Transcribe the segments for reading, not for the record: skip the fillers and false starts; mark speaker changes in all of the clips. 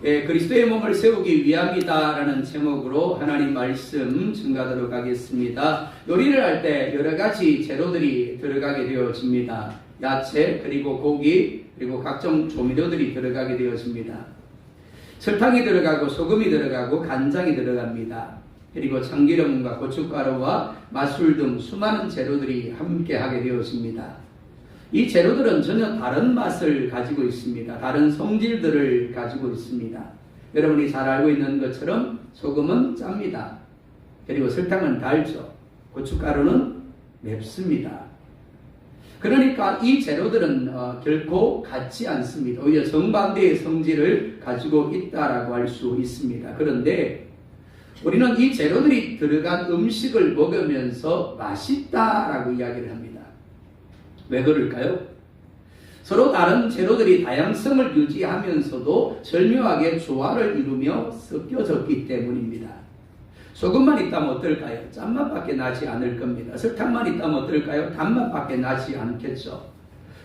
Speaker 1: 그리스도의 몸을 세우기 위함이다라는 제목으로 하나님 말씀 증가하도록 하겠습니다. 요리를 할 때 여러 가지 재료들이 들어가게 되어집니다. 야채, 그리고 고기, 그리고 각종 조미료들이 들어가게 되어집니다. 설탕이 들어가고 소금이 들어가고 간장이 들어갑니다. 그리고 참기름과 고춧가루와 맛술 등 수많은 재료들이 함께 하게 되어집니다. 이 재료들은 전혀 다른 맛을 가지고 있습니다. 다른 성질들을 가지고 있습니다. 여러분이 잘 알고 있는 것처럼 소금은 짭니다. 그리고 설탕은 달죠. 고춧가루는 맵습니다. 그러니까 이 재료들은 결코 같지 않습니다. 오히려 정반대의 성질을 가지고 있다라고 할 수 있습니다. 그런데 우리는 이 재료들이 들어간 음식을 먹으면서 맛있다라고 이야기를 합니다. 왜 그럴까요? 서로 다른 재료들이 다양성을 유지하면서도 절묘하게 조화를 이루며 섞여졌기 때문입니다. 소금만 있다면 어떨까요? 짠맛밖에 나지 않을 겁니다. 설탕만 있다면 어떨까요? 단맛밖에 나지 않겠죠.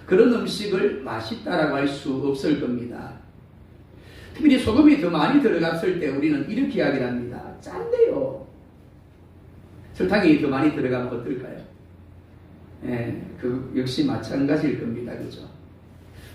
Speaker 1: 그런 음식을 맛있다라고 할 수 없을 겁니다. 특히 소금이 더 많이 들어갔을 때 우리는 이렇게 이야기를 합니다. 짠데요. 설탕이 더 많이 들어가면 어떨까요? 역시 마찬가지일 겁니다. 그죠?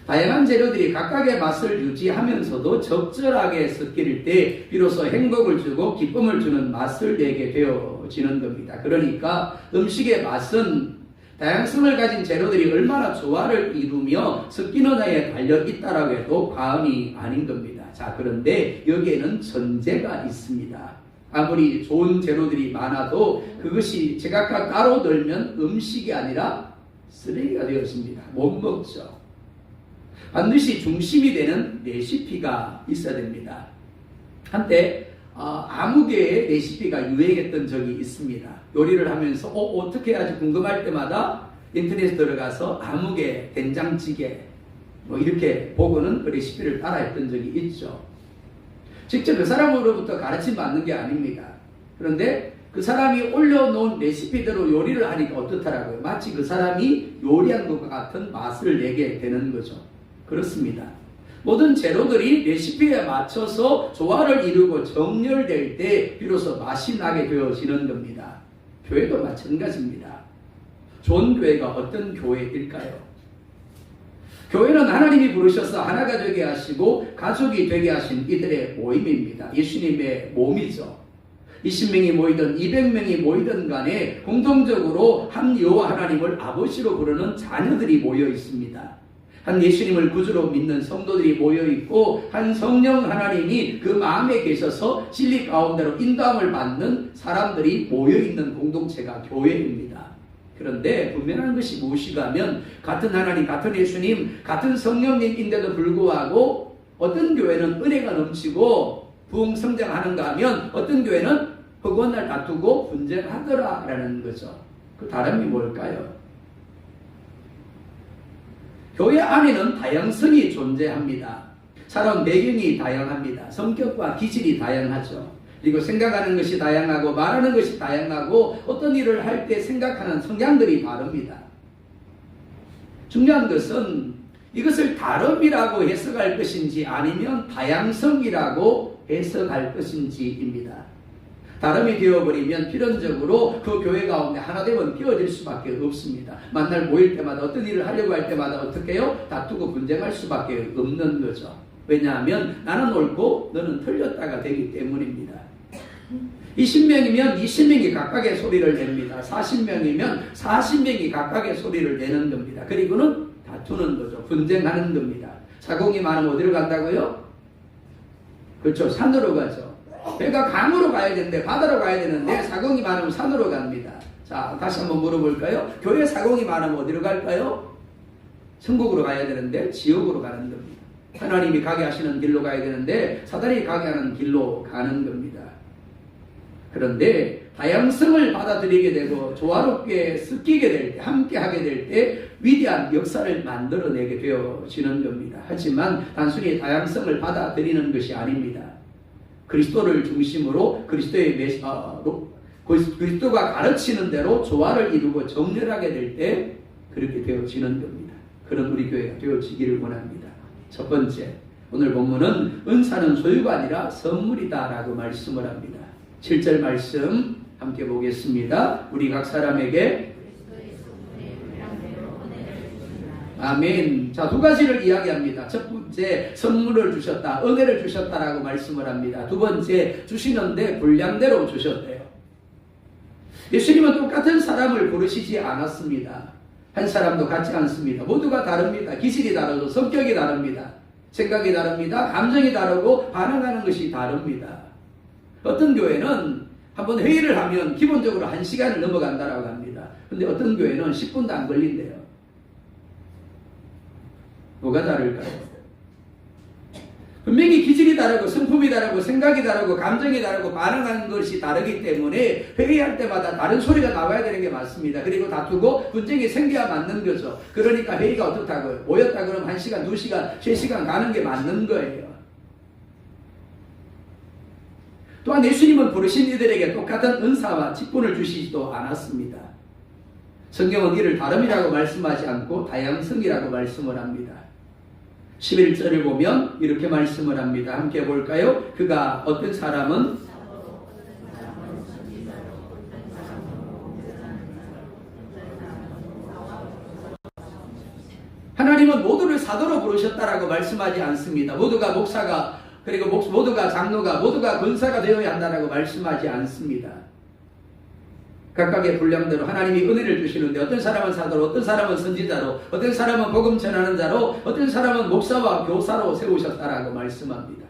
Speaker 1: 다양한 재료들이 각각의 맛을 유지하면서도 적절하게 섞일 때 비로소 행복을 주고 기쁨을 주는 맛을 내게 되어지는 겁니다. 그러니까 음식의 맛은 다양성을 가진 재료들이 얼마나 조화를 이루며 섞이는 데에 달려 있다라고 해도 과언이 아닌 겁니다. 자, 그런데 여기에는 전제가 있습니다. 아무리 좋은 재료들이 많아도 그것이 제각각 따로 들면 음식이 아니라 쓰레기가 되었습니다. 못 먹죠. 반드시 중심이 되는 레시피가 있어야 됩니다. 한때 아무개의 레시피가 유행했던 적이 있습니다. 요리를 하면서 어떻게 해야지 궁금할 때마다 인터넷에 들어가서 아무개 된장찌개 이렇게 보고는 그 레시피를 따라했던 적이 있죠. 직접 그 사람으로부터 가르침 받는 게 아닙니다. 그런데 그 사람이 올려놓은 레시피대로 요리를 하니까 어떻더라고요. 마치 그 사람이 요리한 것과 같은 맛을 내게 되는 거죠. 그렇습니다. 모든 재료들이 레시피에 맞춰서 조화를 이루고 정렬될 때 비로소 맛이 나게 되어지는 겁니다. 교회도 마찬가지입니다. 좋은 교회가 어떤 교회일까요? 교회는 하나님이 부르셔서 하나가 되게 하시고 가족이 되게 하신 이들의 모임입니다. 예수님의 몸이죠. 20명이 모이든 200명이 모이든 간에 공통적으로 한 여호와 하나님을 아버지로 부르는 자녀들이 모여 있습니다. 한 예수님을 구주로 믿는 성도들이 모여 있고 한 성령 하나님이 그 마음에 계셔서 진리 가운데로 인도함을 받는 사람들이 모여 있는 공동체가 교회입니다. 그런데 분명한 것이 무엇이가 하면 같은 하나님, 같은 예수님, 같은 성령님인데도 불구하고 어떤 교회는 은혜가 넘치고 부흥 성장하는가 하면 어떤 교회는 허구한 날 다투고 분쟁하더라라는 거죠. 그 다름이 뭘까요? 교회 안에는 다양성이 존재합니다. 살아온 배경이 다양합니다. 성격과 기질이 다양하죠. 그리고 생각하는 것이 다양하고 말하는 것이 다양하고 어떤 일을 할 때 생각하는 성향들이 다릅니다. 중요한 것은 이것을 다름이라고 해석할 것인지 아니면 다양성이라고 해석할 것인지입니다. 다름이 되어버리면 필연적으로 그 교회 가운데 하나 되면 끼어질 수밖에 없습니다. 만날 모일 때마다 어떤 일을 하려고 할 때마다 어떻게 해요? 다투고 분쟁할 수밖에 없는 거죠. 왜냐하면 나는 옳고 너는 틀렸다가 되기 때문입니다. 20명이면 20명이 각각의 소리를 냅니다. 40명이면 40명이 각각의 소리를 내는 겁니다. 그리고는 다투는 거죠. 분쟁하는 겁니다. 사공이 많으면 어디로 간다고요? 그렇죠. 산으로 가죠. 배가 강으로 가야 되는데 바다로 가야 되는데 사공이 많으면 산으로 갑니다. 자, 다시 한번 물어볼까요? 교회 사공이 많으면 어디로 갈까요? 천국으로 가야 되는데 지옥으로 가는 겁니다. 하나님이 가게 하시는 길로 가야 되는데 사단이 가게 하는 길로 가는 겁니다. 그런데 다양성을 받아들이게 되고 조화롭게 섞이게 될 때, 함께 하게 될 때 위대한 역사를 만들어내게 되어지는 겁니다. 하지만 단순히 다양성을 받아들이는 것이 아닙니다. 그리스도를 중심으로 그리스도가 가르치는 대로 조화를 이루고 정렬하게 될 때 그렇게 되어지는 겁니다. 그런 우리 교회가 되어지기를 원합니다. 첫 번째, 오늘 본문은 은사는 소유가 아니라 선물이다 라고 말씀을 합니다. 7절 말씀 함께 보겠습니다. 우리 각 사람에게 아멘. 자, 두 가지를 이야기합니다. 첫 번째, 선물을 주셨다, 은혜를 주셨다라고 말씀을 합니다. 두 번째, 주시는데 분량대로 주셨대요. 예수님은 똑같은 사람을 부르시지 않았습니다. 한 사람도 같지 않습니다. 모두가 다릅니다. 기질이 다르고 성격이 다릅니다. 생각이 다릅니다. 감정이 다르고 반응하는 것이 다릅니다. 어떤 교회는 한번 회의를 하면 기본적으로 1시간을 넘어간다라고 합니다. 근데 어떤 교회는 10분도 안 걸린대요. 뭐가 다를까요? 분명히 기질이 다르고 성품이 다르고 생각이 다르고 감정이 다르고 반응하는 것이 다르기 때문에 회의할 때마다 다른 소리가 나와야 되는 게 맞습니다. 그리고 다투고 분쟁이 생겨야 맞는 거죠. 그러니까 회의가 어떻다고요? 모였다 그러면 1시간, 2시간, 3시간 가는 게 맞는 거예요. 또한 예수님은 부르신 이들에게 똑같은 은사와 직분을 주시지도 않았습니다. 성경은 이를 다름이라고 말씀하지 않고 다양성이라고 말씀을 합니다. 11절을 보면 이렇게 말씀을 합니다. 함께 볼까요? 그가 어떤 사람은 하나님은 모두를 사도로 부르셨다라고 말씀하지 않습니다. 모두가 목사가 그리고 모두가 장로가 모두가 권사가 되어야 한다라고 말씀하지 않습니다. 각각의 분량대로 하나님이 은혜를 주시는데 어떤 사람은 사도로, 어떤 사람은 선지자로, 어떤 사람은 복음 전하는 자로, 어떤 사람은 목사와 교사로 세우셨다라고 말씀합니다.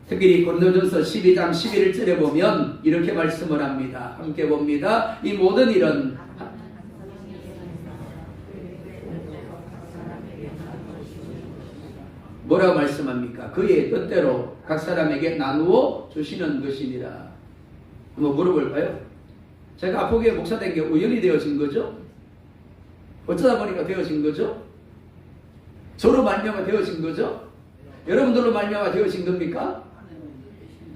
Speaker 1: 특히 고린도전서 12장 11절에 보면 이렇게 말씀을 합니다. 함께 봅니다. 이 모든 일은 뭐라고 말씀합니까? 그의 뜻대로 각 사람에게 나누어 주시는 것이니라. 한번 물어볼까요? 제가 아포교회 목사 된 게 우연히 되어진 거죠? 어쩌다 보니까 되어진 거죠? 저로 말미암아 되어진 거죠? 여러분들로 말미암아 되어진 겁니까?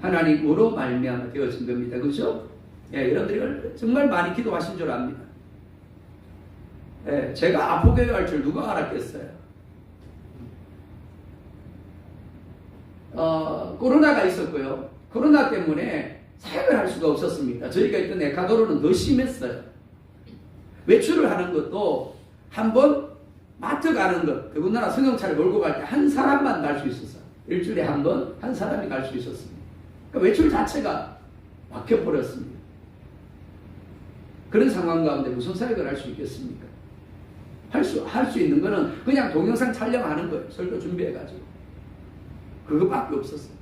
Speaker 1: 하나님으로 말미암아 되어진 겁니다. 그렇죠? 예, 여러분들이 정말 많이 기도하신 줄 압니다. 예, 제가 아포교회 할 줄 누가 알았겠어요? 코로나가 있었고요. 코로나 때문에 사역을 할 수가 없었습니다. 저희가 있던 에콰도르는 더 심했어요. 외출을 하는 것도 한번 마트 가는 것, 더군다나 승용차를 몰고 갈 때 한 사람만 갈 수 있었어요. 일주일에 한 번 한 사람이 갈 수 있었습니다. 그러니까 외출 자체가 막혀버렸습니다. 그런 상황 가운데 무슨 사역을 할 수 있겠습니까? 할 수 있는 거는 그냥 동영상 촬영하는 거예요. 설교 준비해가지고. 그거밖에 없었어요.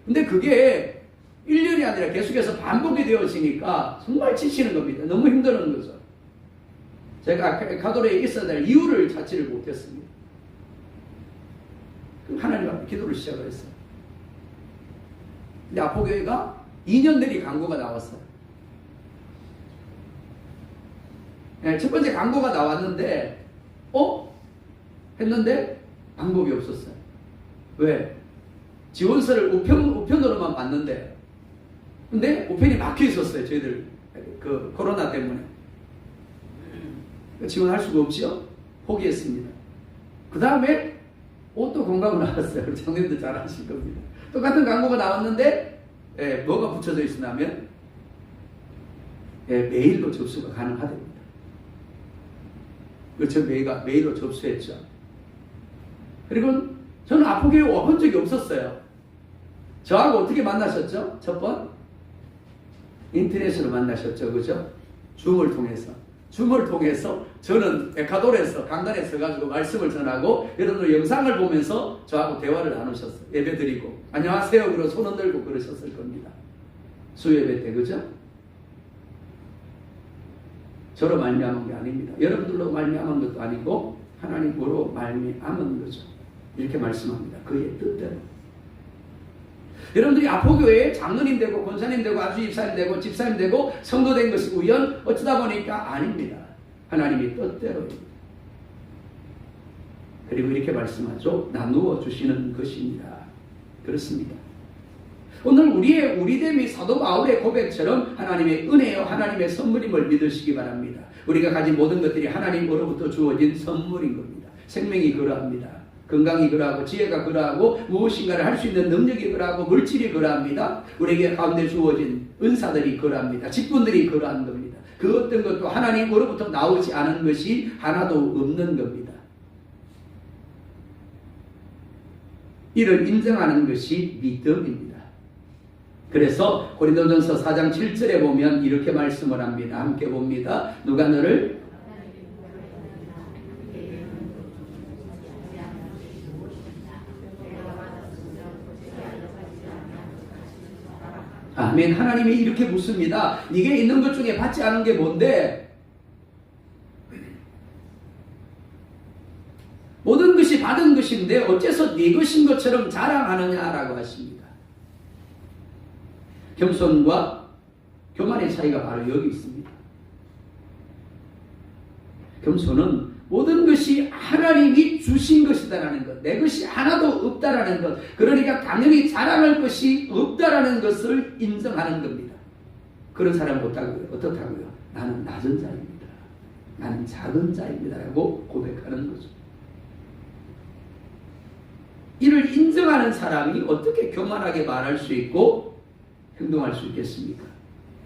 Speaker 1: 근데 그게 1년이 아니라 계속해서 반복이 되어지니까 정말 지치는 겁니다. 너무 힘드는 거죠. 제가 에콰도르에 있어야 될 이유를 찾지를 못했습니다. 하나님 앞에 기도를 시작을 했어요. 근데 아포교회가 2년 내리 광고가 나왔어요. 네, 첫 번째 광고가 나왔는데 했는데 방법이 없었어요. 왜? 지원서를 우편으로만 받는데 근데 우편이 막혀 있었어요. 저희들 그 코로나 때문에 지원할 수가 없죠. 포기했습니다. 그 다음에 옷도 공감을 나왔어요. 우리 장님들 잘 아실 겁니다. 똑같은 광고가 나왔는데 뭐가 붙여져 있으냐면 메일로 접수가 가능하답니다. 그래서 메일로 접수했죠. 그리고 저는 아포교회 와본 적이 없었어요. 저하고 어떻게 만나셨죠? 첫 번? 인터넷으로 만나셨죠. 그죠? 줌을 통해서 저는 에콰도르에서 강단에 서가지고 말씀을 전하고 여러분들 영상을 보면서 저하고 대화를 나누셨어요. 예배 드리고 안녕하세요 그러고 손 흔들고 그러셨을 겁니다. 수요예배 때. 그죠? 저로 말미암은 게 아닙니다. 여러분들로 말미암은 것도 아니고 하나님으로 말미암은 거죠. 이렇게 말씀합니다. 그의 뜻대로. 여러분들이 아포교회에 장로님 되고 권사님 되고 아주집사님 되고 집사님 되고 성도 된 것이 우연 어쩌다 보니까 아닙니다. 하나님의 뜻대로입니다. 그리고 이렇게 말씀하죠. 나누어 주시는 것입니다. 그렇습니다. 오늘 우리의 우리됨이 사도 바울의 고백처럼 하나님의 은혜요 하나님의 선물임을 믿으시기 바랍니다. 우리가 가진 모든 것들이 하나님으로부터 주어진 선물인 겁니다. 생명이 그러합니다. 건강이 그러하고 지혜가 그러하고 무엇인가를 할 수 있는 능력이 그러하고 물질이 그러합니다. 우리에게 가운데 주어진 은사들이 그러합니다. 직분들이 그러한 겁니다. 그 어떤 것도 하나님으로부터 나오지 않은 것이 하나도 없는 겁니다. 이를 인정하는 것이 믿음입니다. 그래서 고린도전서 4장 7절에 보면 이렇게 말씀을 합니다. 함께 봅니다. 누가 너를 아멘. 하나님이 이렇게 묻습니다. 네게 있는 것 중에 받지 않은 게 뭔데? 모든 것이 받은 것인데 어째서 네 것인 것처럼 자랑하느냐라고 하십니다. 겸손과 교만의 차이가 바로 여기 있습니다. 겸손은 모든 것이 하나님이 주신 것이다라는 것, 내 것이 하나도 없다라는 것, 그러니까 당연히 자랑할 것이 없다라는 것을 인정하는 겁니다. 그런 사람 못하고요. 어떻다고요? 나는 낮은 자입니다. 나는 작은 자입니다. 라고 고백하는 거죠. 이를 인정하는 사람이 어떻게 교만하게 말할 수 있고 행동할 수 있겠습니까?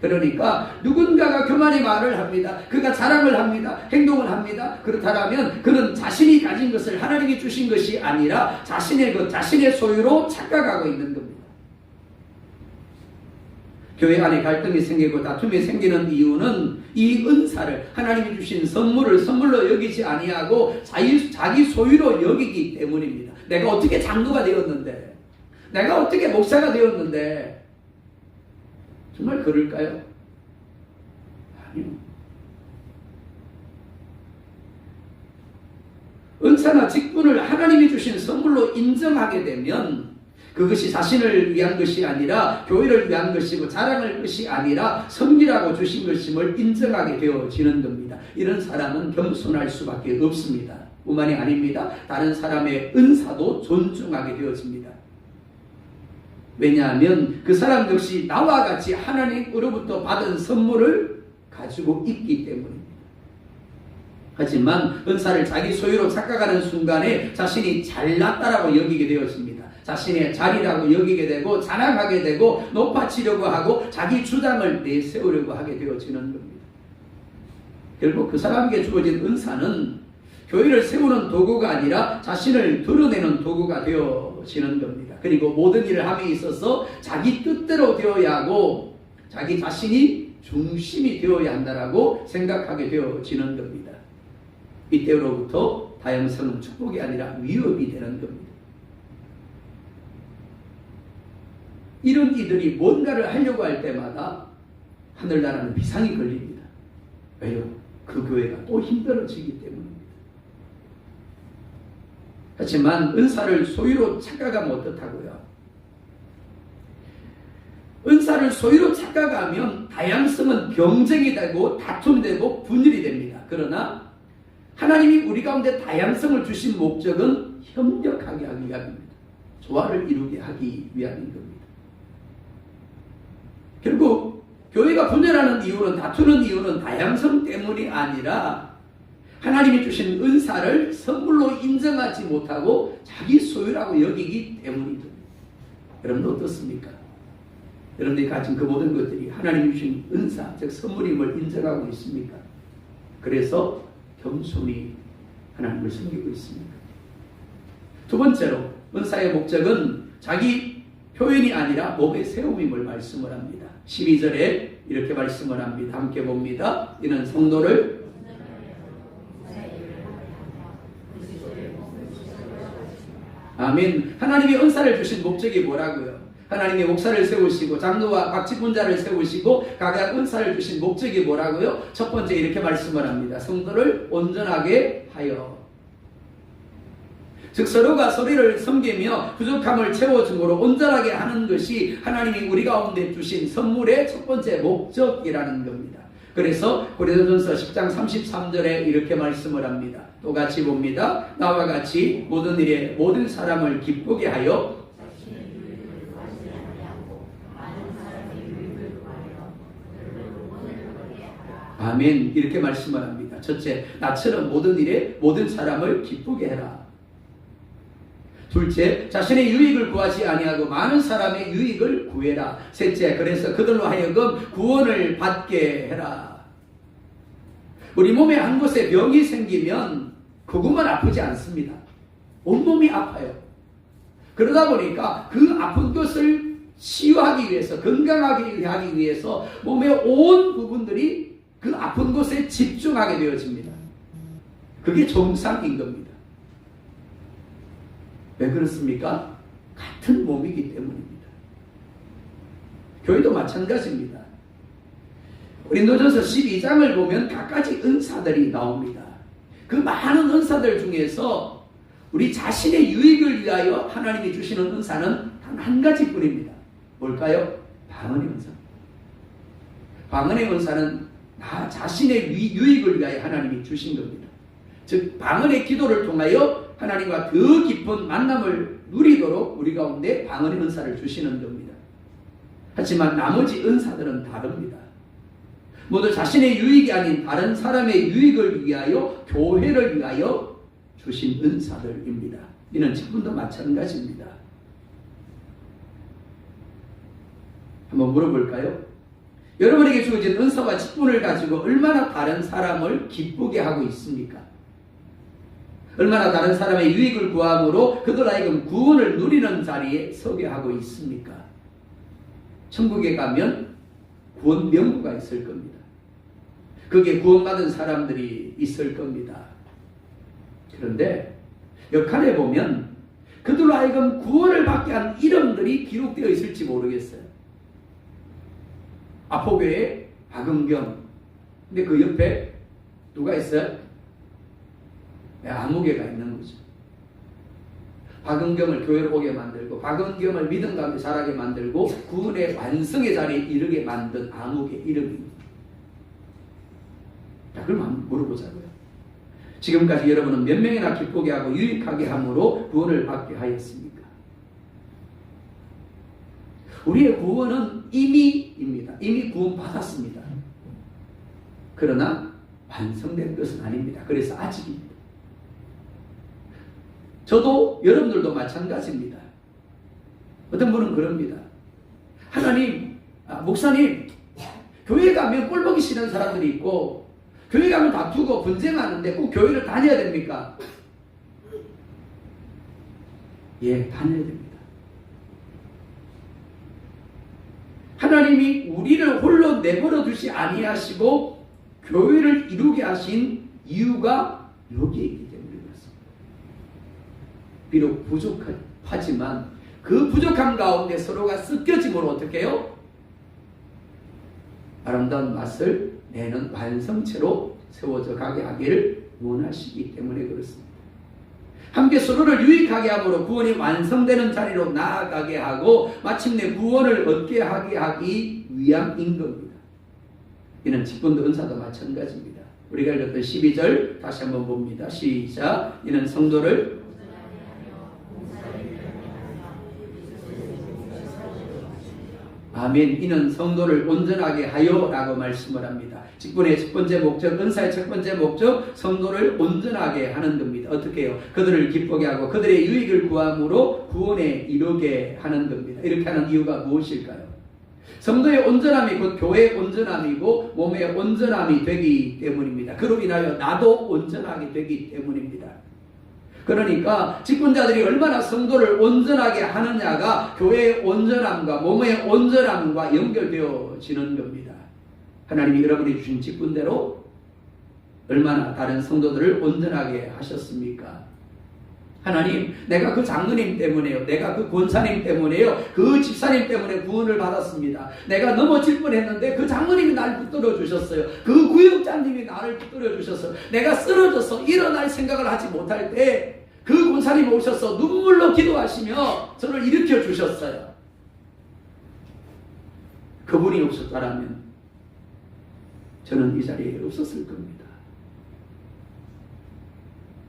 Speaker 1: 그러니까 누군가가 교만히 말을 합니다. 그가 자랑을 합니다. 행동을 합니다. 그렇다면 그는 자신이 가진 것을 하나님이 주신 것이 아니라 자신의 것, 자신의 소유로 착각하고 있는 겁니다. 교회 안에 갈등이 생기고 다툼이 생기는 이유는 이 은사를 하나님이 주신 선물을 선물로 여기지 아니하고 자기 소유로 여기기 때문입니다. 내가 어떻게 장로가 되었는데, 내가 어떻게 목사가 되었는데 정말 그럴까요? 아니요. 은사나 직분을 하나님이 주신 선물로 인정하게 되면 그것이 자신을 위한 것이 아니라 교회를 위한 것이고 자랑할 것이 아니라 섬기라고 주신 것임을 인정하게 되어지는 겁니다. 이런 사람은 겸손할 수밖에 없습니다. 뿐만이 아닙니다. 다른 사람의 은사도 존중하게 되어집니다. 왜냐하면 그 사람 역시 나와 같이 하나님으로부터 받은 선물을 가지고 있기 때문입니다. 하지만 은사를 자기 소유로 착각하는 순간에 자신이 잘났다라고 여기게 되었습니다. 자신의 자리라고 여기게 되고 자랑하게 되고 높아지려고 하고 자기 주장을 내세우려고 하게 되어지는 겁니다. 결국 그 사람에게 주어진 은사는 교회를 세우는 도구가 아니라 자신을 드러내는 도구가 되어지는 겁니다. 그리고 모든 일을 함에 있어서 자기 뜻대로 되어야 하고 자기 자신이 중심이 되어야 한다라고 생각하게 되어지는 겁니다. 이때로부터 다양성은 축복이 아니라 위협이 되는 겁니다. 이런 이들이 뭔가를 하려고 할 때마다 하늘나라는 비상이 걸립니다. 왜요? 그 교회가 또 힘들어지기 때문입니다. 하지만 은사를 소유로 착각하면 어떻다고요? 은사를 소유로 착각하면 다양성은 경쟁이 되고 다툼이 되고 분열이 됩니다. 그러나 하나님이 우리 가운데 다양성을 주신 목적은 협력하게 하기 위함입니다. 조화를 이루게 하기 위함인 겁니다. 결국 교회가 분열하는 이유는, 다투는 이유는 다양성 때문이 아니라 하나님이 주신 은사를 선물로 인정하지 못하고 자기 소유라고 여기기 때문이죠. 여러분도 어떻습니까? 여러분들이 가진 그 모든 것들이 하나님이 주신 은사, 즉 선물임을 인정하고 있습니까? 그래서 겸손히 하나님을 섬기고 있습니다. 두 번째로 은사의 목적은 자기 표현이 아니라 몸의 세움임을 말씀을 합니다. 12절에 이렇게 말씀을 합니다. 함께 봅니다. 이는 성도를 아멘. 하나님이 은사를 주신 목적이 뭐라고요? 하나님이 목사를 세우시고 장로와 각 직분자를 세우시고 각각 은사를 주신 목적이 뭐라고요? 첫 번째 이렇게 말씀을 합니다. 성도를 온전하게 하여, 즉 서로가 서로를 섬기며 부족함을 채워줌으로 온전하게 하는 것이 하나님이 우리 가운데 주신 선물의 첫 번째 목적이라는 겁니다. 그래서 고린도전서 10장 33절에 이렇게 말씀을 합니다. 또 같이 봅니다. 나와 같이 모든 일에 모든 사람을 기쁘게 하여 아멘. 이렇게 말씀을 합니다. 첫째, 나처럼 모든 일에 모든 사람을 기쁘게 해라. 둘째, 자신의 유익을 구하지 아니하고 많은 사람의 유익을 구해라. 셋째, 그래서 그들로 하여금 구원을 받게 해라. 우리 몸에 한 곳에 병이 생기면 그것만 아프지 않습니다. 온몸이 아파요. 그러다 보니까 그 아픈 것을 치유하기 위해서, 건강하게 하기 위해서 몸의 온 부분들이 그 아픈 곳에 집중하게 되어집니다. 그게 정상인 겁니다. 왜 그렇습니까? 같은 몸이기 때문입니다. 교회도 마찬가지입니다. 고린도전서 12장을 보면 갖가지 은사들이 나옵니다. 그 많은 은사들 중에서 우리 자신의 유익을 위하여 하나님이 주시는 은사는 단 한 가지뿐입니다. 뭘까요? 방언의 은사. 방언의 은사는 나 자신의 유익을 위하여 하나님이 주신 겁니다. 즉 방언의 기도를 통하여 하나님과 더 깊은 만남을 누리도록 우리 가운데 방언의 은사를 주시는 겁니다. 하지만 나머지 은사들은 다릅니다. 모두 자신의 유익이 아닌 다른 사람의 유익을 위하여, 교회를 위하여 주신 은사들입니다. 이는 직분도 마찬가지입니다. 한번 물어볼까요? 여러분에게 주어진 은사와 직분을 가지고 얼마나 다른 사람을 기쁘게 하고 있습니까? 얼마나 다른 사람의 유익을 구함으로 그들 하여금 구원을 누리는 자리에 서게 하고 있습니까? 천국에 가면 구원 명부가 있을 겁니다. 거기에 구원받은 사람들이 있을 겁니다. 그런데 역할에 보면 그들로 하여금 구원을 받게 한 이름들이 기록되어 있을지 모르겠어요. 아포교회 박은경. 근데 그 옆에 누가 있어요? 아무개가 있는 거죠. 박은경을 교회로 오게 만들고 박은경을 믿음 가운데 자라게 만들고 구원의 완성의 자리에 이르게 만든 아무개 이름입니다. 자, 그럼 한번 물어보자고요. 지금까지 여러분은 몇 명이나 기쁘게 하고 유익하게 함으로 구원을 받게 하였습니까? 우리의 구원은 이미입니다. 이미 구원받았습니다. 그러나 완성된 것은 아닙니다. 그래서 아직입니다. 저도 여러분들도 마찬가지입니다. 어떤 분은 그럽니다. 하나님, 목사님, 교회 가면 꼴보기 싫은 사람들이 있고 교회 가면 다투고 분쟁하는데 꼭 교회를 다녀야 됩니까? 예, 다녀야 됩니다. 하나님이 우리를 홀로 내버려 두시 아니하시고 교회를 이루게 하신 이유가 여기에 있기 때문에 그렇습니다. 비록 부족하지만 그 부족함 가운데 서로가 섞여짐으로 어떻게 해요? 아름다운 맛을 내는 완성체로 세워져 가게 하기를 원하시기 때문에 그렇습니다. 함께 서로를 유익하게 함으로 구원이 완성되는 자리로 나아가게 하고 마침내 구원을 얻게 하기 위함인 겁니다. 이는 직분도 은사도 마찬가지입니다. 우리가 읽었던 12절 다시 한번 봅니다. 시작. 이는 성도를 아멘. 이는 성도를 온전하게 하여 라고 말씀을 합니다. 직분의 첫 번째 목적, 은사의 첫 번째 목적, 성도를 온전하게 하는 겁니다. 어떻게 해요? 그들을 기쁘게 하고 그들의 유익을 구함으로 구원에 이르게 하는 겁니다. 이렇게 하는 이유가 무엇일까요? 성도의 온전함이 곧 교회의 온전함이고 몸의 온전함이 되기 때문입니다. 그로 인하여 나도 온전하게 되기 때문입니다. 그러니까 직분자들이 얼마나 성도를 온전하게 하느냐가 교회의 온전함과 몸의 온전함과 연결되어지는 겁니다. 하나님이 여러분이 주신 직분대로 얼마나 다른 성도들을 온전하게 하셨습니까? 하나님, 내가 그 장로님 때문에요. 내가 그 권사님 때문에요. 그 집사님 때문에 구원을 받았습니다. 내가 넘어질 뻔했는데 그 장로님이 나를 붙들어 주셨어요. 그 구역장님이 나를 붙들어 주셨어요. 내가 쓰러져서 일어날 생각을 하지 못할 때 그 권사님 오셔서 눈물로 기도하시며 저를 일으켜 주셨어요. 그분이 없었다라면 저는 이 자리에 없었을 겁니다.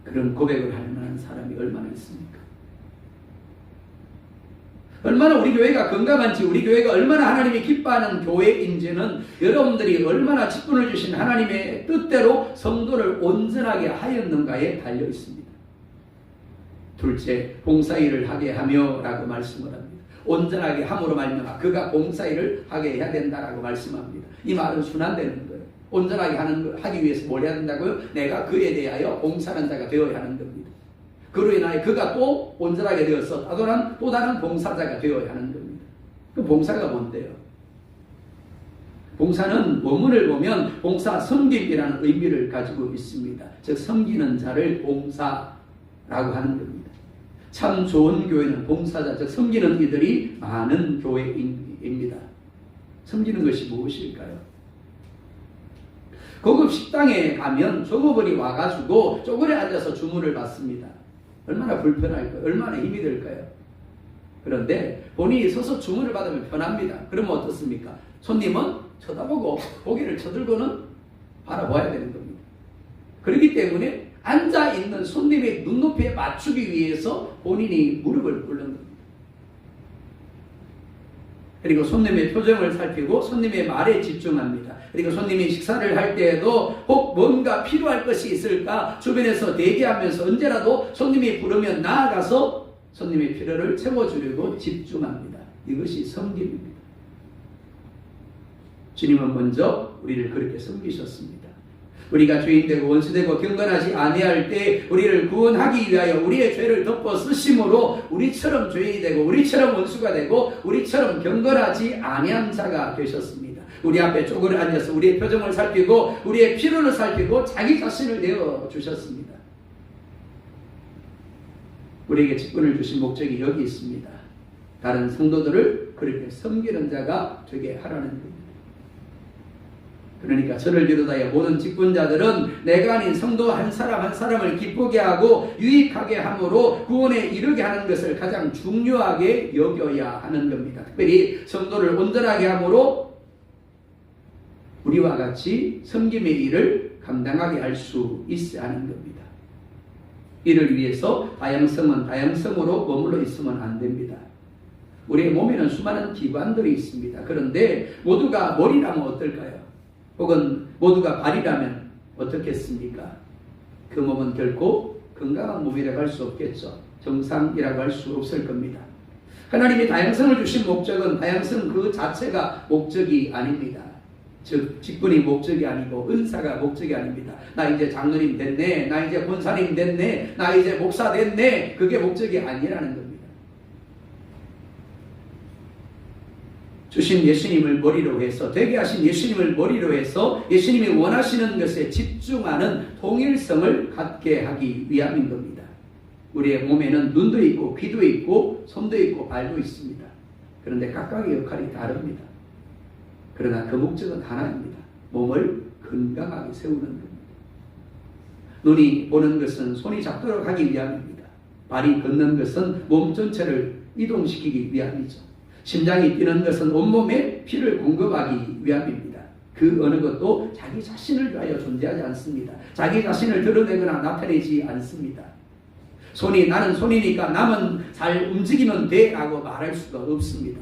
Speaker 1: 그런 고백을 할 만한 사람이 얼마나 있습니까? 얼마나 우리 교회가 건강한지, 우리 교회가 얼마나 하나님이 기뻐하는 교회인지는 여러분들이 얼마나 직분을 주신 하나님의 뜻대로 성도를 온전하게 하였는가에 달려 있습니다. 둘째, 봉사일을 하게 하며 라고 말씀을 합니다. 온전하게 함으로 말미암아 그가 봉사일을 하게 해야 된다라고 말씀합니다. 이 말은 순환되는 거예요. 온전하게 하기 위해서 뭘 해야 된다고요? 내가 그에 대하여 봉사하는 자가 되어야 하는 겁니다. 그로 인하여 그가 또 온전하게 되어서 또 다른 봉사자가 되어야 하는 겁니다. 그 봉사가 뭔데요? 봉사는 원문을 보면 봉사 섬김이라는 의미를 가지고 있습니다. 즉 섬기는 자를 봉사라고 하는 겁니다. 참 좋은 교회는 봉사자, 즉 섬기는 이들이 많은 교회입니다. 섬기는 것이 무엇일까요? 고급 식당에 가면 종업원이 와가지고 쪼그려 앉아서 주문을 받습니다. 얼마나 불편할까요? 얼마나 힘이 들까요? 그런데 본인이 서서 주문을 받으면 편합니다. 그러면 어떻습니까? 손님은 쳐다보고 고개를 쳐들고는 바라봐야 되는 겁니다. 그렇기 때문에 앉아있는 손님의 눈높이에 맞추기 위해서 본인이 무릎을 꿇는 겁니다. 그리고 손님의 표정을 살피고 손님의 말에 집중합니다. 그리고 손님이 식사를 할 때에도 혹 뭔가 필요할 것이 있을까 주변에서 대기하면서 언제라도 손님이 부르면 나아가서 손님의 필요를 채워주려고 집중합니다. 이것이 섬김입니다. 주님은 먼저 우리를 그렇게 섬기셨습니다. 우리가 죄인되고 원수되고 경건하지 아니할 때 우리를 구원하기 위하여 우리의 죄를 덮어 쓰심으로 우리처럼 죄인이 되고 우리처럼 원수가 되고 우리처럼 경건하지 아니한 자가 되셨습니다. 우리 앞에 쪼그려 앉아서 우리의 표정을 살피고 우리의 필요를 살피고 자기 자신을 내어 주셨습니다. 우리에게 직분을 주신 목적이 여기 있습니다. 다른 성도들을 그렇게 섬기는 자가 되게 하라는 겁니다. 그러니까 저를 비롯하여 모든 직분자들은 내가 아닌 성도 한 사람 한 사람을 기쁘게 하고 유익하게 함으로 구원에 이르게 하는 것을 가장 중요하게 여겨야 하는 겁니다. 특별히 성도를 온전하게 함으로 우리와 같이 섬김의 일을 감당하게 할 수 있어야 하는 겁니다. 이를 위해서 다양성은 다양성으로 머물러 있으면 안 됩니다. 우리의 몸에는 수많은 기관들이 있습니다. 그런데 모두가 머리라면 어떨까요? 혹은 모두가 발이라면 어떻겠습니까? 그 몸은 결코 건강한 몸이라고 할 수 없겠죠. 정상이라고 할 수 없을 겁니다. 하나님이 다양성을 주신 목적은 다양성 그 자체가 목적이 아닙니다. 즉 직분이 목적이 아니고 은사가 목적이 아닙니다. 나 이제 장로님 됐네, 나 이제 권사님 됐네, 나 이제 목사 됐네, 그게 목적이 아니라는 겁니다. 주신 예수님을 머리로 해서 되게 하신 예수님을 머리로 해서 예수님이 원하시는 것에 집중하는 통일성을 갖게 하기 위함인 겁니다. 우리의 몸에는 눈도 있고 귀도 있고 손도 있고 발도 있습니다. 그런데 각각의 역할이 다릅니다. 그러나 그 목적은 하나입니다. 몸을 건강하게 세우는 겁니다. 눈이 보는 것은 손이 잡도록 하기 위함입니다. 발이 걷는 것은 몸 전체를 이동시키기 위함이죠. 심장이 뛰는 것은 온몸에 피를 공급하기 위함입니다. 그 어느 것도 자기 자신을 위하여 존재하지 않습니다. 자기 자신을 드러내거나 나타내지 않습니다. 손이 나는 손이니까 남은 잘 움직이면 돼 라고 말할 수가 없습니다.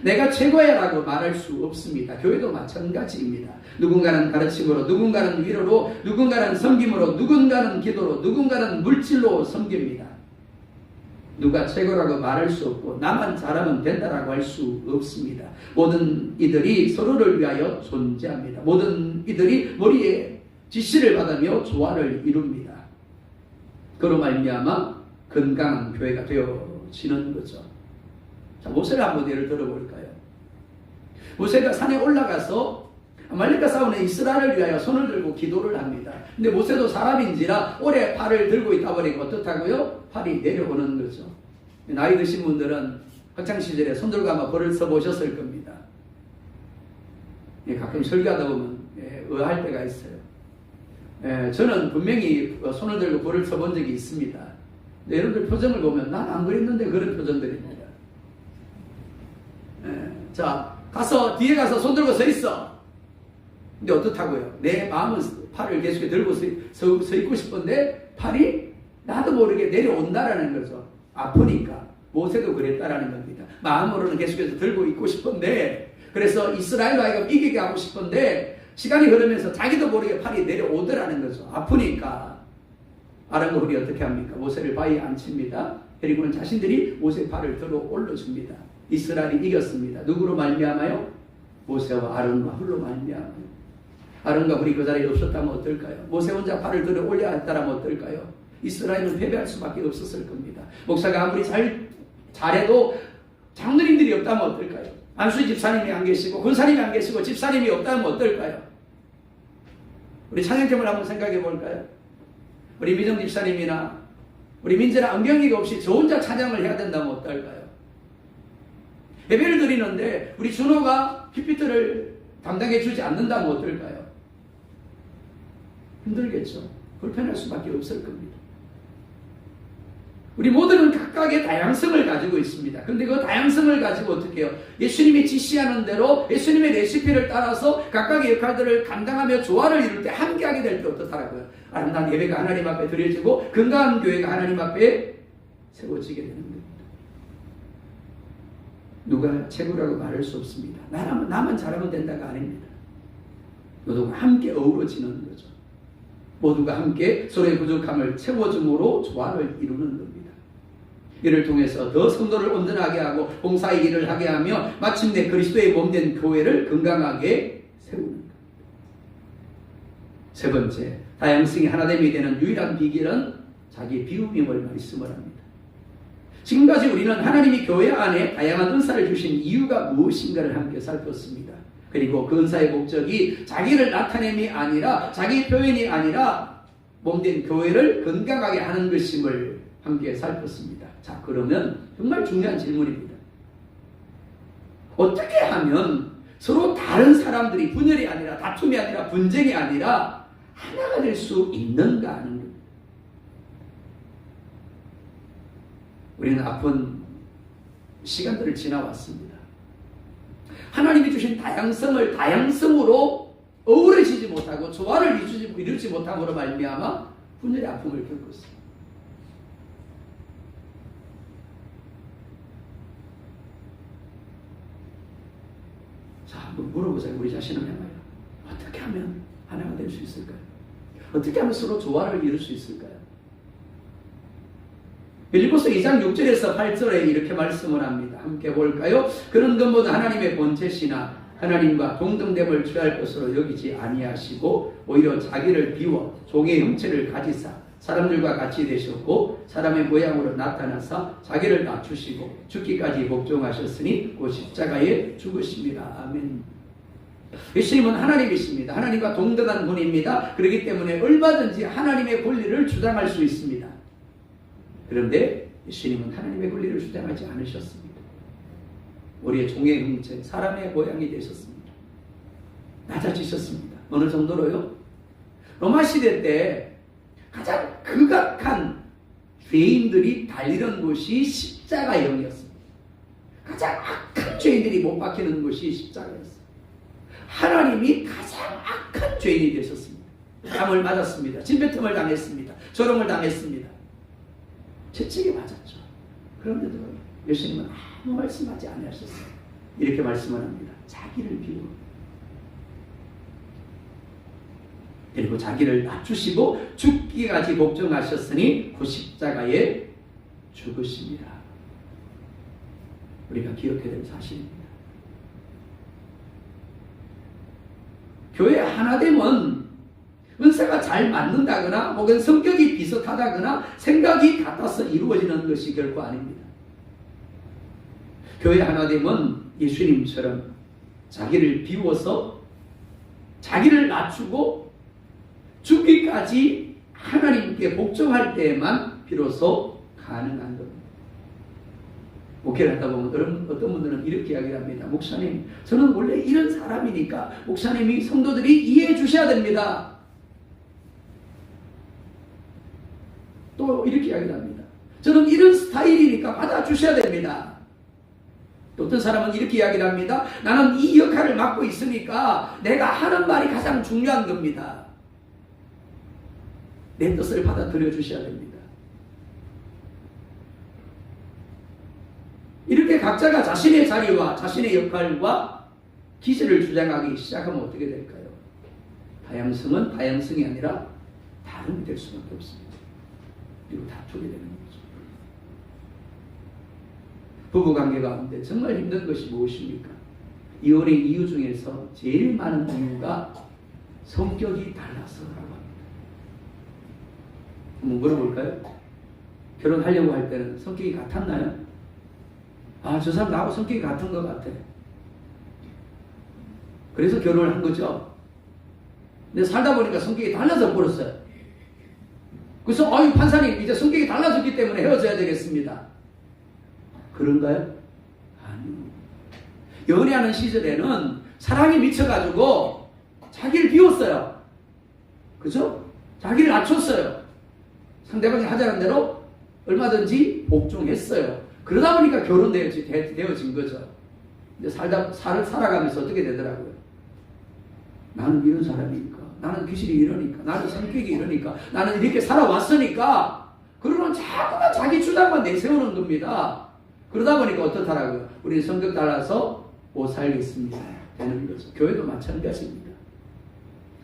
Speaker 1: 내가 최고야 라고 말할 수 없습니다. 교회도 마찬가지입니다. 누군가는 가르침으로, 누군가는 위로로, 누군가는 섬김으로, 누군가는 기도로, 누군가는 물질로 섬깁니다. 누가 최고라고 말할 수 없고 나만 잘하면 된다라고 할 수 없습니다. 모든 이들이 서로를 위하여 존재합니다. 모든 이들이 머리에 지시를 받으며 조화를 이룹니다. 그로 말미암아 건강한 교회가 되어지는 거죠. 자, 모세를 한번 예를 들어볼까요? 모세가 산에 올라가서 아말렉과 싸우는 이스라엘을 위하여 손을 들고 기도를 합니다. 근데 모세도 사람인지라 오래 팔을 들고 있다 보니까 어떻다고요? 팔이 내려오는 거죠. 나이 드신 분들은 학창시절에 손 들고 아마 벌을 써보셨을 겁니다. 가끔 설교하다 보면 의아할 때가 있어요. 저는 분명히 손을 들고 벌을 써본 적이 있습니다. 근데 여러분들 표정을 보면 난 안 그랬는데 그런 표정들입니다. 자, 뒤에 가서 손 들고 서 있어. 근데 어떻다고요? 내 마음은 팔을 계속 들고 서 있고 싶은데 팔이 나도 모르게 내려온다라는 거죠. 아프니까. 모세도 그랬다라는 겁니다. 마음으로는 계속해서 들고 있고 싶은데, 그래서 이스라엘로 하여금 이기게 하고 싶은데 시간이 흐르면서 자기도 모르게 팔이 내려오더라는 거죠. 아프니까. 아론과 이 어떻게 합니까? 모세를 바위에 앉힙니다. 그리고는 자신들이 모세 발을 들어 올려줍니다. 이스라엘이 이겼습니다. 누구로 말미암아요? 모세와 아론과 훌로 말미암아요. 아론과 훌이 그 자리에 없었다면 어떨까요? 모세 혼자 발을 들어 올려야 했다면 어떨까요? 이스라엘은 패배할 수밖에 없었을 겁니다. 목사가 아무리 잘해도 장로님들이 없다면 어떨까요? 안수 집사님이 안 계시고 권사님이 안 계시고 집사님이 없다면 어떨까요? 우리 찬양팀을 한번 생각해 볼까요? 우리 미정 집사님이나 우리 민재나 은경이가 없이 저 혼자 찬양을 해야 된다면 어떨까요? 예배를 드리는데 우리 준호가 ፒ피트를 담당해 주지 않는다면 어떨까요? 힘들겠죠. 불편할 수밖에 없을 겁니다. 우리 모두는 각각의 다양성을 가지고 있습니다. 그런데 그 다양성을 가지고 어떻게 해요? 예수님이 지시하는 대로 예수님의 레시피를 따라서 각각의 역할들을 감당하며 조화를 이룰 때 함께하게 될 때 어떻다라고요? 아름다운 예배가 하나님 앞에 드려지고 건강한 교회가 하나님 앞에 세워지게 되는 겁니다. 누가 최고라고 말할 수 없습니다. 나만 잘하면 된다가 아닙니다. 모두가 함께 어우러지는 거죠. 모두가 함께 서로의 부족함을 채워줌으로 조화를 이루는 겁니다. 이를 통해서 더 성도를 온전하게 하고 봉사의 일을 하게 하며 마침내 그리스도의 몸된 교회를 건강하게 세우는 겁니다. 세 번째, 다양성이 하나됨이 되는 유일한 비결은 자기 비움임을 말씀을 합니다. 지금까지 우리는 하나님이 교회 안에 다양한 은사를 주신 이유가 무엇인가를 함께 살폈습니다. 그리고 그 은사의 목적이 자기를 나타냄이 아니라 자기 표현이 아니라 몸된 교회를 건강하게 하는 것임을 함께 살폈습니다. 자, 그러면 정말 중요한 질문입니다. 어떻게 하면 서로 다른 사람들이 분열이 아니라 다툼이 아니라 분쟁이 아니라 하나가 될 수 있는가 하는 겁니다. 우리는 아픈 시간들을 지나왔습니다. 하나님이 주신 다양성을 다양성으로 어우러지지 못하고 조화를 이루지 못함으로 말미암아 분열의 아픔을 겪었습니다. 자, 한번 물어보세요. 우리 자신을 향하여. 어떻게 하면 하나가 될 수 있을까요? 어떻게 하면 서로 조화를 이룰 수 있을까요? 빌립보서 2장 6절에서 8절에 이렇게 말씀을 합니다. 함께 볼까요? 그런 것보다 하나님의 본체시나 하나님과 동등됨을 취할 것으로 여기지 아니하시고 오히려 자기를 비워 종의 형체를 가지사 사람들과 같이 되셨고 사람의 모양으로 나타나사 자기를 낮추시고 죽기까지 복종하셨으니 그 십자가에 죽으십니다. 아멘. 예수님은 하나님이십니다. 하나님과 동등한 분입니다. 그렇기 때문에 얼마든지 하나님의 권리를 주장할 수 있습니다. 그런데 예수님은 하나님의 권리를 주장하지 않으셨습니다. 우리의 종의 형체, 사람의 모양이 되셨습니다. 낮아지셨습니다. 어느 정도로요? 로마 시대 때 가장 극악한 죄인들이 달리던 곳이 십자가형이었습니다. 가장 악한 죄인들이 못 박히는 곳이 십자가였습니다. 하나님이 가장 악한 죄인이 되셨습니다. 땀을 맞았습니다. 침뱉음을 당했습니다. 조롱을 당했습니다. 채찍에 맞았죠. 그런데도 예수님은 아무 말씀하지 않으셨어요. 이렇게 말씀을 합니다. 자기를 비워. 그리고 자기를 낮추시고 죽기까지 복종하셨으니 그 십자가에 죽으십니다. 우리가 기억해야 될 사실입니다. 교회 하나됨은 은사가 잘 맞는다거나 혹은 성격이 비슷하다거나 생각이 같아서 이루어지는 것이 결코 아닙니다. 교회 하나됨은 예수님처럼 자기를 비워서 자기를 낮추고 죽기까지 하나님께 복종할 때에만 비로소 가능한 겁니다. 목회를 하다 보면 어떤 분들은 이렇게 이야기를 합니다. 목사님, 저는 원래 이런 사람이니까 목사님이 성도들이 이해해 주셔야 됩니다. 또 이렇게 이야기를 합니다. 저는 이런 스타일이니까 받아주셔야 됩니다. 또 어떤 사람은 이렇게 이야기를 합니다. 나는 이 역할을 맡고 있으니까 내가 하는 말이 가장 중요한 겁니다. 내 뜻을 받아들여 주셔야 됩니다. 이렇게 각자가 자신의 자리와 자신의 역할과 기질을 주장하기 시작하면 어떻게 될까요? 다양성은 다양성이 아니라 다름이 될 수밖에 없습니다. 그리고 다투게 되는 거죠. 부부관계 가운데 정말 힘든 것이 무엇입니까? 이혼의 이유 중에서 제일 많은 이유가 성격이 달라서라고 합니다. 한번 물어볼까요? 결혼하려고 할 때는 성격이 같았나요? 아, 저 사람 나하고 성격이 같은 것 같아. 그래서 결혼을 한 거죠. 근데 살다 보니까 성격이 달라져 버렸어요. 그래서 판사님 이제 성격이 달라졌기 때문에 헤어져야 되겠습니다. 그런가요? 아니요. 연애하는 시절에는 사랑이 미쳐가지고 자기를 비웠어요. 그죠? 자기를 낮췄어요. 상대방이 하자는 대로 얼마든지 복종했어요. 그러다 보니까 결혼되어진 거죠. 근데 살아가면서 어떻게 되더라고요? 나는 이런 사람이니까, 나는 기질이 이러니까, 나는 성격이 이러니까, 나는 이렇게 살아왔으니까, 그러면 자꾸만 자기 주장만 내세우는 겁니다. 그러다 보니까 어떻더라고요? 우리 성격 따라서 못 살겠습니다. 되는 거죠. 교회도 마찬가지입니다.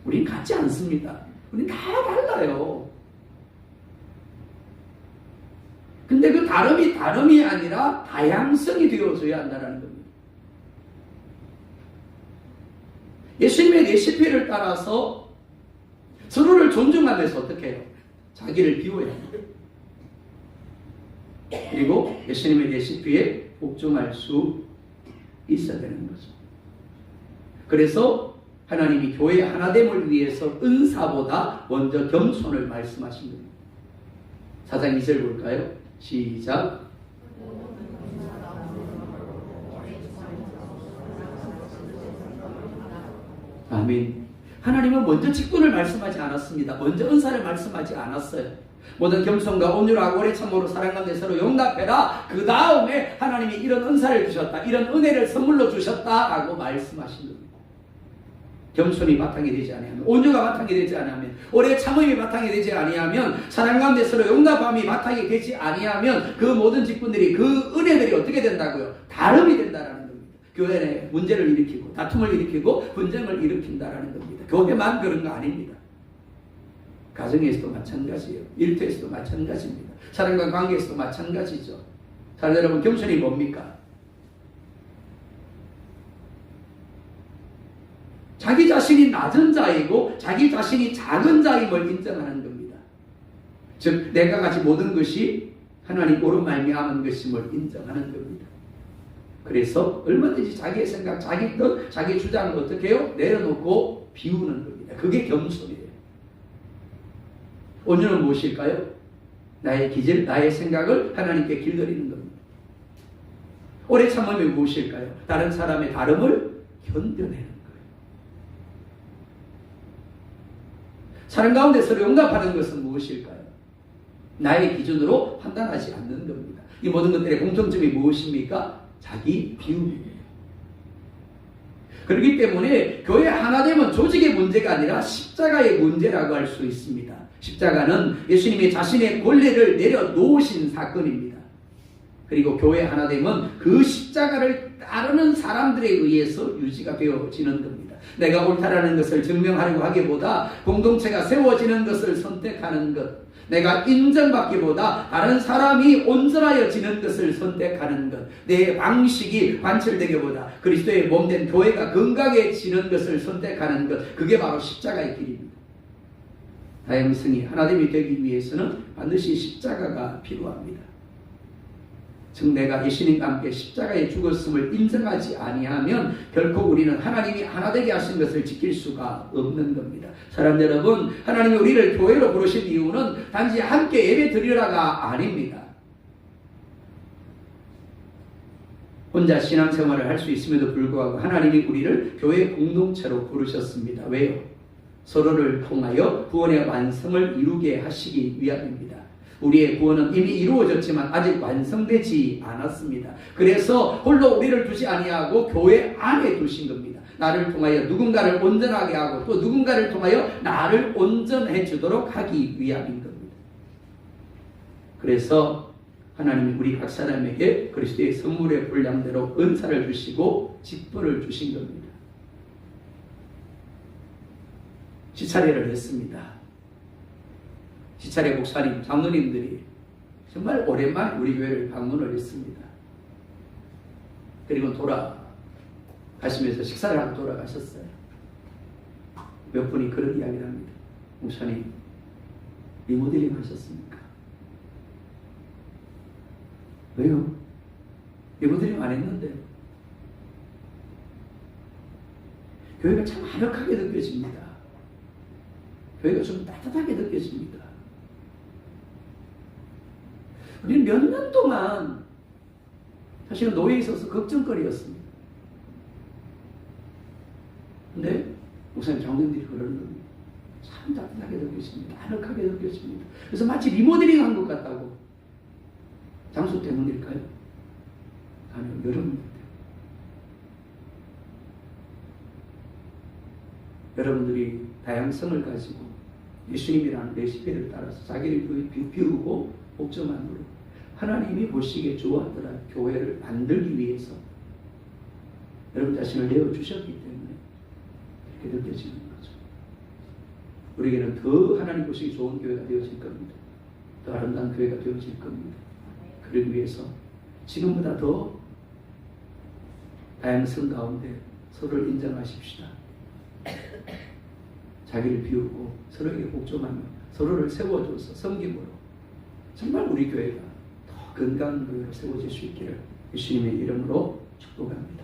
Speaker 1: 우린 같지 않습니다. 우린 다 달라요. 근데 그 다름이 아니라 다양성이 되어줘야 한다는 겁니다. 예수님의 레시피를 따라서 서로를 존중하면서 어떻게 해요? 자기를 비워야 합니다. 그리고 예수님의 레시피에 복종할 수 있어야 되는 거죠. 그래서 하나님이 교회 하나됨을 위해서 은사보다 먼저 겸손을 말씀하신 겁니다. 4장 2절 볼까요? 시작. 아멘. 하나님은 먼저 직분을 말씀하지 않았습니다. 먼저 은사를 말씀하지 않았어요. 모든 겸손과 온유하고 오래 참으로 사랑 가운데 서로 용납해라. 그 다음에 하나님이 이런 은사를 주셨다, 이런 은혜를 선물로 주셨다라고 말씀하신 겁니다. 겸손이 바탕이 되지 아니하면, 온유가 바탕이 되지 아니하면, 오래 참음이 바탕이 되지 아니하면, 사랑 가운데 서로 용납함이 바탕이 되지 아니하면 그 모든 직분들이, 그 은혜들이 어떻게 된다고요? 다름이 된다라는 겁니다. 교회 내 문제를 일으키고 다툼을 일으키고 분쟁을 일으킨다라는 겁니다. 교회만 그런 거 아닙니다. 가정에서도 마찬가지예요. 일터에서도 마찬가지입니다. 사람과 관계에서도 마찬가지죠. 자, 여러분, 겸손이 뭡니까? 자기 자신이 낮은 자이고 자기 자신이 작은 자임을 인정하는 겁니다. 즉 내가 가진 모든 것이 하나님으로 말미암은 것임을 인정하는 겁니다. 그래서 얼마든지 자기의 생각, 자기 뜻, 자기 주장을 어떻게 해요? 내려놓고 비우는 겁니다. 그게 겸손이에요. 온유는 무엇일까요? 나의 기질, 나의 생각을 하나님께 길들이는 겁니다. 오래 참음이 무엇일까요? 다른 사람의 다름을 견뎌내는 거예요. 사람 가운데 서로 용납하는 것은 무엇일까요? 나의 기준으로 판단하지 않는 겁니다. 이 모든 것들의 공통점이 무엇입니까? 자기 비움입니다. 그렇기 때문에 교회 하나됨은 조직의 문제가 아니라 십자가의 문제라고 할 수 있습니다. 십자가는 예수님이 자신의 권리를 내려놓으신 사건입니다. 그리고 교회 하나됨은 그 십자가를 따르는 사람들에 의해서 유지가 되어지는 겁니다. 내가 옳다라는 것을 증명하려고 하기보다 공동체가 세워지는 것을 선택하는 것, 내가 인정받기보다 다른 사람이 온전하여지는 것을 선택하는 것, 내 방식이 관철되기보다 그리스도의 몸된 교회가 건강해지는 것을 선택하는 것, 그게 바로 십자가의 길입니다. 다양성이 하나됨이 되기 위해서는 반드시 십자가가 필요합니다. 즉 내가 예수님과 함께 십자가에 죽었음을 인정하지 아니하면 결코 우리는 하나님이 하나 되게 하신 것을 지킬 수가 없는 겁니다. 사랑하는 여러분, 하나님이 우리를 교회로 부르신 이유는 단지 함께 예배 드리라가 아닙니다. 혼자 신앙생활을 할 수 있음에도 불구하고 하나님이 우리를 교회 공동체로 부르셨습니다. 왜요? 서로를 통하여 구원의 완성을 이루게 하시기 위함입니다. 우리의 구원은 이미 이루어졌지만 아직 완성되지 않았습니다. 그래서 홀로 우리를 두지 아니하고 교회 안에 두신 겁니다. 나를 통하여 누군가를 온전하게 하고 또 누군가를 통하여 나를 온전해 주도록 하기 위함인 겁니다. 그래서 하나님이 우리 각 사람에게 그리스도의 선물의 분량대로 은사를 주시고 직분을 주신 겁니다. 시차례를 했습니다. 지차례 목사님, 장로님들이 정말 오랜만에 우리 교회를 방문을 했습니다. 그리고 돌아가시면서 식사를 하고 돌아가셨어요. 몇 분이 그런 이야기를 합니다. 목사님, 리모델링 하셨습니까? 왜요? 리모델링 안 했는데. 교회가 참 아늑하게 느껴집니다. 교회가 좀 따뜻하게 느껴집니다. 우리는 몇 년 동안 사실은 노예에 있어서 걱정거리였습니다. 근데 목사님, 장로님들이 그러는 겁니다. 참 따뜻하게 느껴집니다. 아늑하게 느껴집니다. 그래서 마치 리모델링 한 것 같다고. 장소 때문일까요? 아니요, 여러분들 때문에. 여러분들이 다양성을 가지고 예수님이라는 레시피를 따라서 자기를 비우고 복종함으로 하나님이 보시기에 좋았더라 교회를 만들기 위해서 여러분 자신을 내어주셨기 때문에 그렇게 느껴지는 거죠. 우리에게는 더 하나님 보시기 좋은 교회가 되어질 겁니다. 더 아름다운 교회가 되어질 겁니다. 그러기 위해서 지금보다 더 다양성 가운데 서로를 인정하십시다. 자기를 비우고 서로에게 복종하며 서로를 세워줘서 섬김으로 정말 우리 교회가 더 건강한 교회로 세워질 수 있기를 예수님의 이름으로 축복합니다.